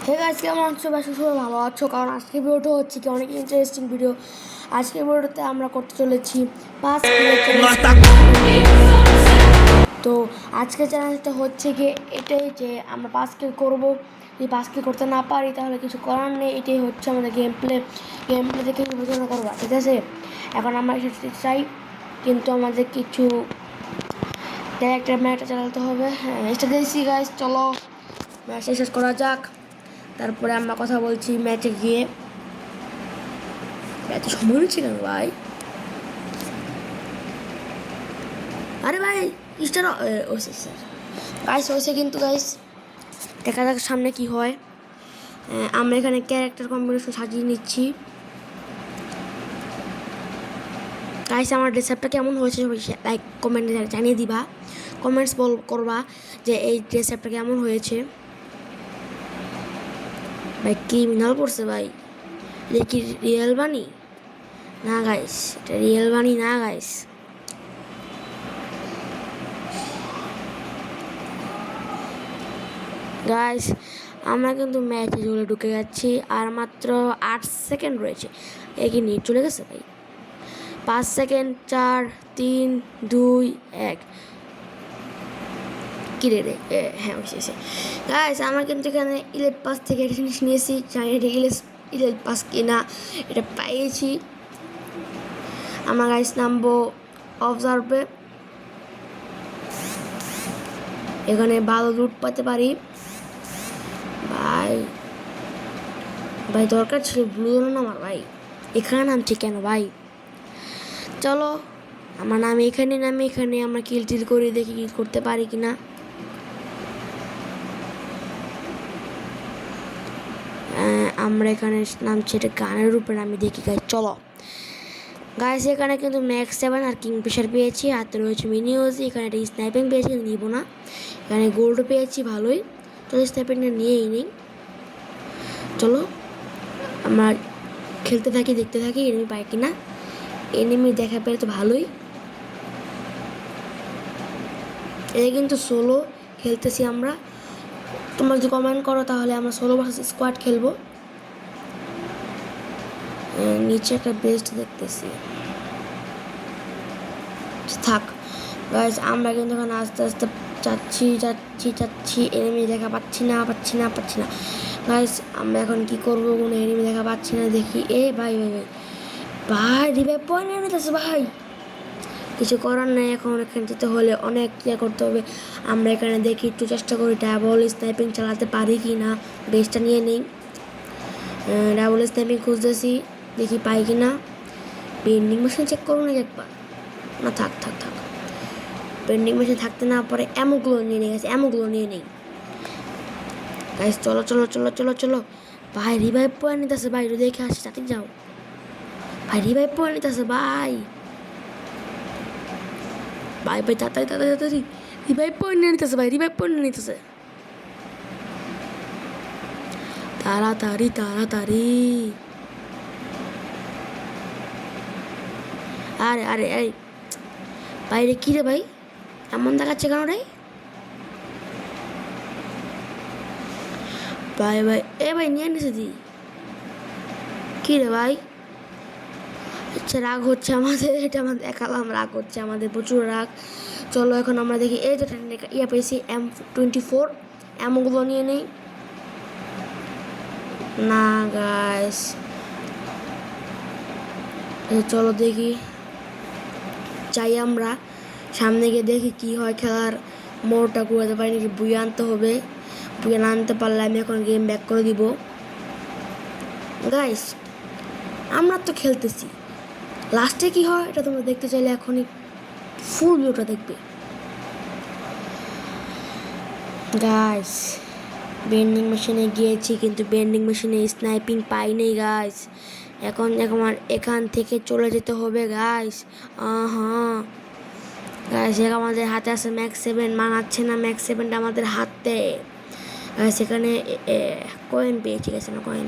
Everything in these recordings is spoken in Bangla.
হে গাইস, কেমন আছো? বাসা সবাই ভালো আছো? কারণ আজকের ভিডিওটা হচ্ছে কি অনেক ইন্টারেস্টিং ভিডিও। আজকের ভিডিওতে আমরা করতে চলেছি 5 কিলো চ্যালেঞ্জ। তো আজকের চ্যালেঞ্জটা হচ্ছে কি এটাই যে আমরা 5 কিলো করবো। যদি 5 কিলো করতে না পারি তাহলে কিছু করার নেই। এটাই হচ্ছে আমাদের গেম প্লে দেখে বিবেচনা করবা, ঠিক আছে? এখন আমরা এসে চাই, কিন্তু আমাদের কিছু ক্যারেক্টার ম্যাচটা চালাতে হবে। হ্যাঁ, এটা দিয়েছি গাইস, চলো ম্যাচটা শেষ করা যাক, তারপরে আমরা কথা বলছি ম্যাচে গিয়ে। এত সময় নিচ্ছে কেন ভাই? আরে ভাই স্টার ওসে স্যার গাইস হয়েছে, কিন্তু গাইস দেখা যাক সামনে কি হয়। আমরা এখানে ক্যারেক্টার কম্বিনেশন সাজিয়ে নিচ্ছি। গাইস আমার ড্রেসআপটা কেমন হয়েছে সবাই লাইক কমেন্টে জানিয়ে দিবা, কমেন্টস করবা যে এই ড্রেসআপটা কেমন হয়েছে। ভাই ক্রিমিনাল পড়ছে ভাই, এটা কি রিয়েল বানি না গাইস? এটা রিয়েল বানি না গাইস। গাইস আমরা কিন্তু ম্যাচে চলে ঢুকে যাচ্ছি, আর মাত্র 8 সেকেন্ড রয়েছে। এগিয়ে নিয়ে চলে গেছে ভাই। 5 সেকেন্ড, 4, 3, 2, 1। কি রে হ্যাঁ বুঝেছি গাইস। আমরা কিন্তু এখানে ইলেট পাস থেকে একটা জিনিস নিয়েছি, জানি এটা ইলেট পাস কিনা, এটা পাইয়েছি। আমরা গাইস নামবো অবজার্ভে, এখানে ভালো লুট পেতে পারি। ভাই ভাই দরকার ছিল ব্লু নামার ভাই, এখানে নামছি কেন ভাই? চলো আমার নামে এখানে আমরা কিল টিল করে দেখি কি করতে পারি কিনা। আমরা এখানে নামছি এটা গানের উপরে, আমি দেখি গাইস। চলো গাইস এখানে কিন্তু ম্যাক্স 7 আর কিংফিশার পেয়েছি, হাতে রয়েছে মিনি ওজি। এখানে একটা স্নাইপিং পেয়েছি, নিব না। এখানে গোল্ড পেয়েছি ভালোই, চলো স্নাইপিংটা নিয়েই নেই। চলো আমরা খেলতে থাকি, দেখতে থাকি এনিমি পাই কিনা। এনিমি দেখা পেলে তো ভালোই। এটা কিন্তু সোলো খেলতেছি আমরা, তোমরা যদি কমেন্ট করো তাহলে আমরা সোলো ভার্সেস স্কোয়াড খেলবো। নিচে একটা বেস্ট দেখতেছি, থাক গাইস। আমরা কিন্তু এখন আস্তে আস্তে যাচ্ছি, এনিমি দেখা পাচ্ছি না গাইস। আমরা এখন কি করবো? কোনো এনিমি দেখা পাচ্ছি না, দেখি এ ভাই রিভাইভ পয়েন্ট এনে নিতেছে ভাই। কিছু করার নাই, এখন এখানে যেতে হলে অনেক ইয়ে করতে হবে। আমরা এখানে দেখি একটু চেষ্টা করি ডাবল স্নাইপিং চালাতে পারি কি না। বেসটা নিয়ে নেই, ডাবল স্নাইপিং খুঁজতেছি, দেখি পাই কি না। পেন্ডিং মেশিন চেক করুন নাকি একবার, না থাক পেন্ডিং মেশিন থাকতে না পারে অ্যামোগুলো নিয়ে নেই গাইস। চলো ভাই রিভাইভ পয়েন্ট নিতেছে ভাই, দেখে আসি, তাতে যাও ভাই। রিভাইভ পয়েন্ট নিতেছে ভাই তাড়াতাড়ি রিভাইভ পয়েন্ট নিতেছে ভাই, তাড়াতাড়ি। আরে বাইরে কি রে ভাই, এমন দেখাচ্ছে কেন রে ভাই? ভাই নিয়ে নিছে দি কি রে ভাই? আচ্ছা রাগ হচ্ছে আমাদের, এটা আমাদের দেখালাম, রাগ হচ্ছে আমাদের, প্রচুর রাগ। চলো এখন আমরা দেখি এই যেটা ইয়ে পেয়েছি M24, এমনগুলো নিয়ে নেই না গাইস। চলো দেখি চাই, আমরা সামনে গিয়ে দেখি কি হয়। খেলার মোড়টা ঘুরাতে পারি নাকি, বুয়ে আনতে হবে। বুয়ে না আনতে পারলে আমি এখন গেম ব্যাক করে দিব গাইস। আমরা তো খেলতেছি, লাস্টে কি হয় এটা তোমরা দেখতে চাইলে এখনই ফুল ভিডিওটা দেখবে গাইস। বেন্ডিং মেশিনে গিয়েছি, কিন্তু বেন্ডিং মেশিনে স্নাইপিং পাই নেই গাইস। এখন এখান থেকে চলে যেতে হবে গাইস। গাইস আমাদের হাতে আছে ম্যাক্স 7, মানাচ্ছে না ম্যাক্স 7টা আমাদের হাতে গাইস। এখানে কয়েন পেয়েছি গেছে না কয়েন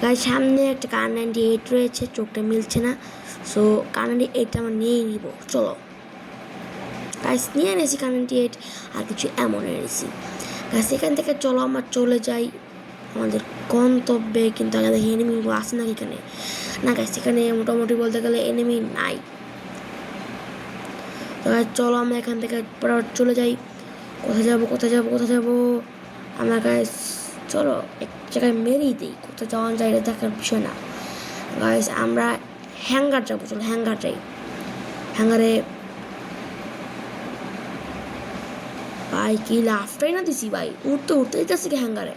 গাইস। সামনে একটা কার 98 রয়েছে, চোখটা মিলছে না, সো কার 98টা আমরা নিয়েই নিব। চলো গাইস নিয়ে এনেছি কার 98, আর কিছু এমন এনেছি গাইস। এখান থেকে চলো আমরা চলে যাই আমাদের গন্তব্যে। কিন্তু আগে দেখি এনিমিগুলো আছে নাকি এখানে। না গাইস, এখানে মোটামুটি বলতে গেলে এনিমি নাই। তো চলো আমরা এখান থেকে চলে যাই। কোথায় যাবো আমরা গাইস? চলো এক জায়গায় মেরেই দিই, কোথায় যাওয়া যায় এটা দেখার বিষয় না গাইস। আমরা হ্যাঙ্গার যাবো, চলো হ্যাঙ্গার যাই। হ্যাঙ্গারে ভাই কি লাফটাই না দিছি ভাই, উঠতে দিতেছি কি হ্যাঙ্গারে।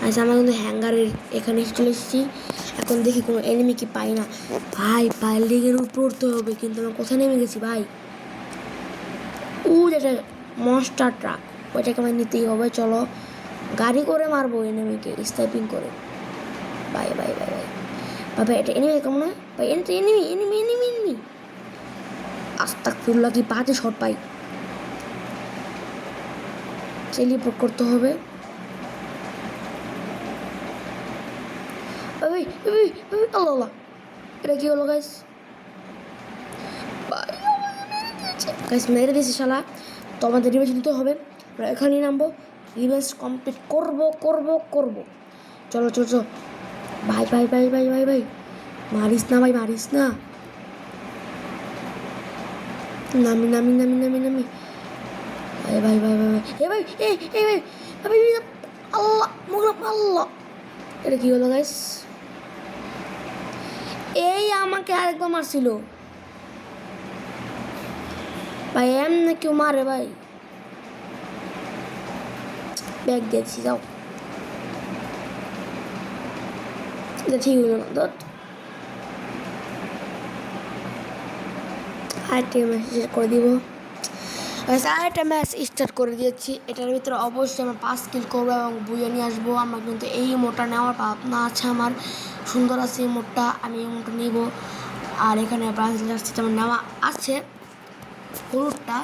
আচ্ছা, আমরা কিন্তু হ্যাঙ্গারের এখানে চলে এসেছি। এখন দেখি কোনো এনিমি কি পাই না। ভাই বিল্ডিংয়ের উপর উঠতে হবে, কিন্তু আমরা কোথায় নেমে গেছি ভাই? যেটা মনস্টার ট্রাক, ওইটাকে আমার নিতেই হবে। চলো গাড়ি করে মারবো এনিমিকে, স্নাইপিং করে। ভাই এটা এনিমি কেমন হয় ভাই? এনিমি আস্তাগফিরুল্লাহ, কি বাজে শট পাই। টেলিপোর্ট করতে হবে। আল্লাহ, এটা কি হলো গাইস? গাইস মেরে দিয়েছি শালা। তো আমাদের রিভেঞ্জ নিতে হবে, আমরা এখানেই নামবো। রিভেঞ্জ কমপ্লিট করবো। চলো ভাই মারিস না ভাই, মারিস না। নামি ভাই আল্লাহ, এটা কি হলো গাইস? এই আমাকে আরেকবার মারছিল ভাই। এমনি কেউ মারে ভাই? ব্যাগ দিয়েছি, যাও। এটা ঠিক হলো না দত। আরেকটা ম্যাচ করে দিব। আরেকটা ম্যাচ স্টার্ট করে দিয়েছি। এটার ভিতরে অবশ্যই আমরা 5 কিল করবো এবং বুয়ে নিয়ে আসবো। আমার কিন্তু এই মোটটা নেওয়ার ভাবনা আছে, আমার সুন্দর আছে এই মোটটা, আমি এই মোটটা নিব। আর এখানে ব্রাজিল জার্সি আমার নেওয়া আছে, হলুদটা।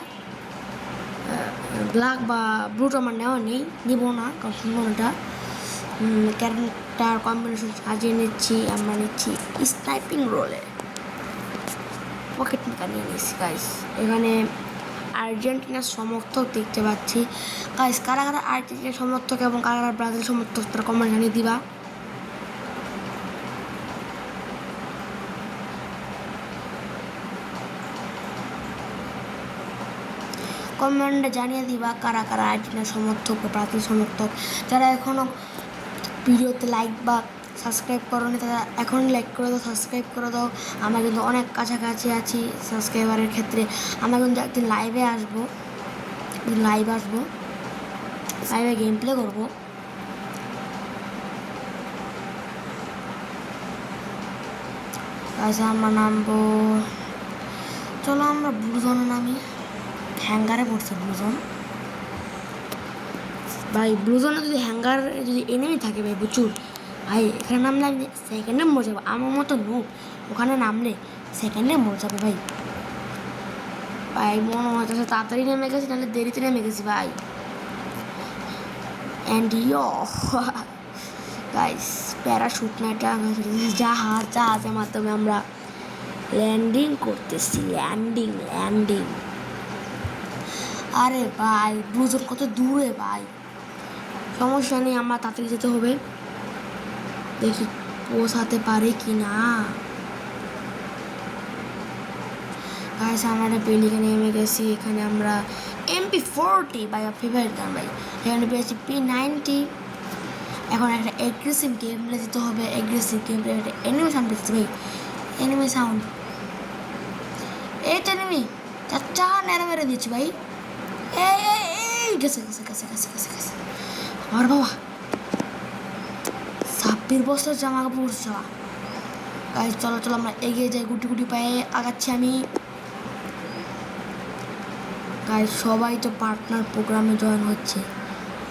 ব্ল্যাক বা ব্লুটা আমার নেওয়া নেই, নিব না, কারণ সুন্দর এটা। ক্যারেক্টার কম্বিনেশন সাজিয়ে নিচ্ছি। আমরা নিচ্ছি স্নাইপিং রোলে, পকেট মেকার নিয়ে নিচ্ছি গাইস। এখানে আর্জেন্টিনার সমর্থক দেখতে পাচ্ছি গাইস। কারা আর্জেন্টিনার সমর্থক এবং কারা ব্রাজিল সমর্থক তারা কমেন্ট জানিয়ে দিবা। কমেন্টে জানিয়ে দিবা কারা আর্জেন্টিনার সমর্থক বা ব্রাজিল সমর্থক। যারা এখনও ভিডিওতে লাইক বা সাবস্ক্রাইব করোনি তারা এখন লাইক করে দাও, সাবস্ক্রাইব করে দাও। আমরা কিন্তু অনেক কাছাকাছি আছি সাবস্ক্রাইবারের ক্ষেত্রে। আমরা কিন্তু একদিন লাইভে আসবো, লাইভে গেম প্লে করবো। আচ্ছা আমরা নামবো, চলো আমরা ব্লু জোনে নামি। হ্যাঙ্গারে পড়ছে ব্লু জোন ভাই। ব্লু জোনে যদি এনিমি থাকে ভাই প্রচুর ভাই, এখানে নামলে আমি সেকেন্ডে মরে যাবো। আমার মতো নোট ওখানে নামলে সেকেন্ডে মরে যাবে ভাই। মনে হচ্ছে তাড়াতাড়ি নেমে গেছি, নাহলে দেরিতে নেমে গেছি ভাই। অ্যান্ড গাইস প্যারাশুট না, এটা জাহাজের মাধ্যমে আমরা ল্যান্ডিং করতেছি। ল্যান্ডিং আরে ভাই ব্লুজোন কত দূরে ভাই। সমস্যা নেই, আমরা তাড়াতাড়ি যেতে হবে, দেখি পৌঁছাতে পারে কি না। গাইস আমরা একটা বিল্ডিংয়ে নেমে গেছি। এখানে আমরা MP40 ভাই ফেভারিট গান ভাই। এখানে পেয়েছি P90। এখন একটা অ্যাগ্রেসিভ গেম প্লে দিতে হবে। অ্যাগ্রেসিভ গেম প্লে একটা এনিমি সাউন্ড দিচ্ছি ভাই, এনিমি সাউন্ড। এই তো এনিমি চাচা নেড়ে মেরে দিচ্ছি ভাই। এই গেছে আমার বাবা 26 বছর জামা কাপড় পড়ছে। গাইস চলো আমরা এগিয়ে যাই, গুটি পায়ে আগাচ্ছি আমি। গাইস সবাই তো পার্টনার প্রোগ্রামে জয়েন হচ্ছে,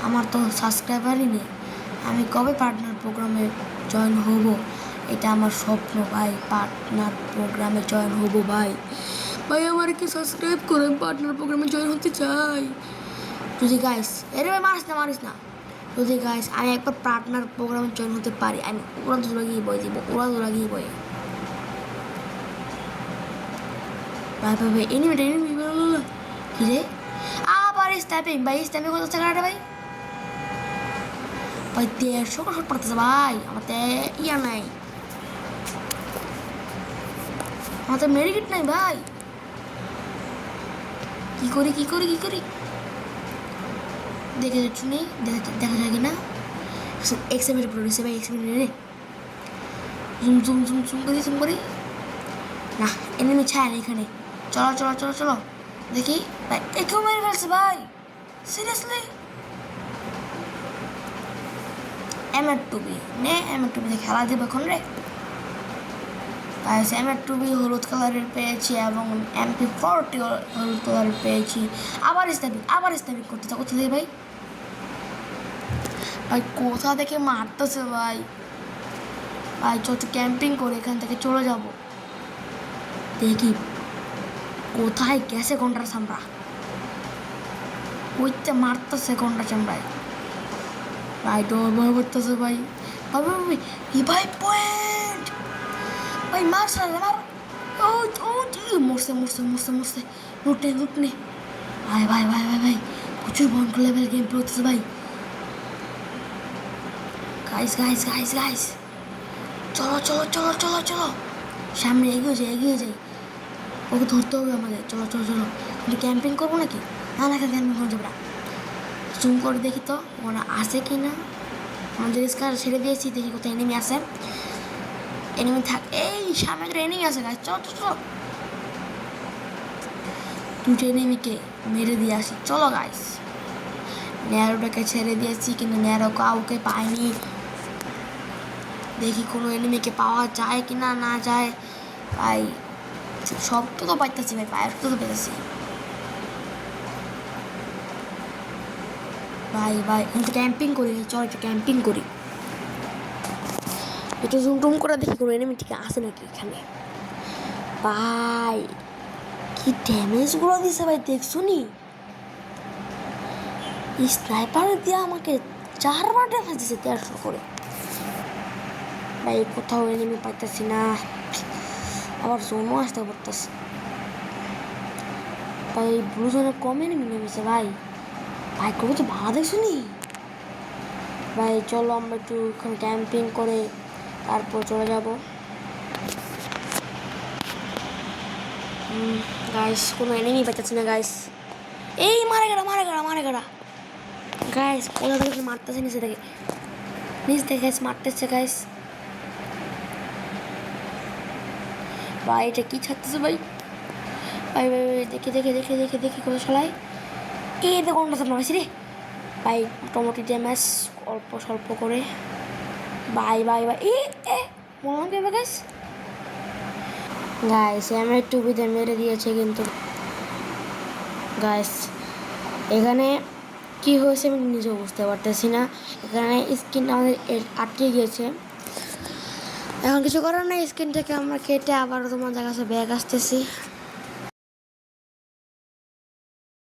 আমার তো সাবস্ক্রাইবারই নেই। আমি কবে পার্টনার প্রোগ্রামে জয়েন হব? এটা আমার স্বপ্ন ভাই, পার্টনার প্রোগ্রামে জয়েন হব ভাই। আমার কি সাবস্ক্রাইব করে পার্টনার প্রোগ্রামে জয়েন হতে চাই। যদি গাইস ভাই মারিস না যদি গাইস আমি একবার পার্টনার প্রোগ্রামে জয়েন হতে পারি, আমি উড়াদুরা গিয়ে বয়ে দিব, বয়ে ভাই এনিমি কি রে? আবার স্ট্যাপিং ভাই, স্ট্যাপিং কত হচ্ছে কারাটে ভাই? ভাই 150 করে শট পড়তেছে ভাই, আমাতে ইয়া নাই, আমাদের মেডিকেট নাই ভাই। কি করি কি করি কি করি, দেখে যাচ্ছ নেই, দেখা যায় কিনা। এক্সএমের উপরে রয়েছে ভাই, এক্সএমের রে জুম জুম জুম জুম করি জুম করি না, এনিমি ছায় না এখানে। চলো চলো চলো চলো দেখি ভাই, একেও মেরে ফেলছে ভাই, সিরিয়াসলি। এমএর টুবি নে, এমএর টুবিতে খেলা দেবে এখন রে। এমএর টুবি হলুদ কালারের পেয়েছি এবং MP40 হলুদ কালারের পেয়েছি। আবার স্ট্যাপিং করতে কোথা থেকে ভাই? ভাই কোথা থেকে মারতেছে ভাই? ভাই চল ক্যাম্পিং করে এখান থেকে চলে যাব। দেখি কোথায় গেছে গন্ডার চামড়া, ওইতে মারতেছে গন্ডার চামড়ায় ভাই, ডর ভয় করতেছে ভাই। ভাই ভাই ভাই ভাই পয়েন্ট ভাই, মার সারা মার। ও ও মরছে মরছে মরছে মরছে, লুট নে ভাই ভাই ভাই ভাই ভাই, প্রচুর ভয়ঙ্কর লেভেল গেম প্লে হতেছে ভাই। গাইস গাইস গাইস গাইস চলো চলো চলো চলো চলো, সামনে এগিয়ে যাই, ওকে ধরতে হবে আমাদের। চলো চলো চলো, কিন্তু ক্যাম্পিং করবো নাকি? না না, ক্যাম্পিং করতে যাবো না। জুম করে দেখি তো ওরা আসে কি না। আমাদের স্কার ছেড়ে দিয়েছি, দেখি কোথায় এনিমি আসে। এনিমি থাক, এই সামনে তো এনিমি আছে গাইস, চলো চলো চলো, দুটো এনিমিকে মেরে দিয়ে আসি। চলো গাইস, ন্যারোটাকে ছেড়ে দিয়েছি কিন্তু ন্যারো কাউকে পাইনি। দেখি কোনো এনিমিকে পাওয়া যায় কি না, না যায় ভাই। সব তো পাইতেছি ভাই, পায়ের তো পেতেছি ভাই। ভাই একটু ক্যাম্পিং করি, চল একটু ক্যাম্পিং করি, একটু জুম টুম করে দেখি কোনো এনিমি ঠিক আছে নাকি এখানে। ভাই কি ড্যামেজগুলো দিছে ভাই, দেখছো নি? স্নাইপার দিয়ে আমাকে 4বার ড্যামেজ দিছে 1300 করে ভাই। কোথাও এনিমি পাইতেছি না, আবার জোনও আসতে পারতেছে ভাই। ব্লু জোনে কম এনিমি নেমেছে ভাই। ভাই কবে তো ভালো দেখছো নি ভাই। চলো আমরা একটু ওখানে ক্যাম্পিং করে তারপর চলে যাব। গাইস কোনো এনিমি পাইতেছি না গাইস। এই মারে গেড়া গাইস, কোথা থেকে মারতেছে? নিচে থেকে গাইস মারতেছে গাইস। ভাই এটা কি ছাড়তেছে ভাই? ভাই ভাই ভাই দেখি কোথায় চলাই। এই দেখো কোনটা সামনে পাইছি রে ভাই, মোটামুটি ড্যামেজ অল্প স্বল্প করে ভাই ভাই ভাই। এ বললাম কি গাইস, গাইস আমি টুবিতে মেরে দিয়েছে কিন্তু গাইস। এখানে কি হয়েছে আমি নিজেও বুঝতে পারতেছি না। এখানে স্ক্রিনটা আমাদের আটকে গিয়েছে, এখন কিছু করার নেই। স্ক্রিন থেকে আমরা কেটে আবার তোমাদের কাছে ব্যাগ আসতেছি।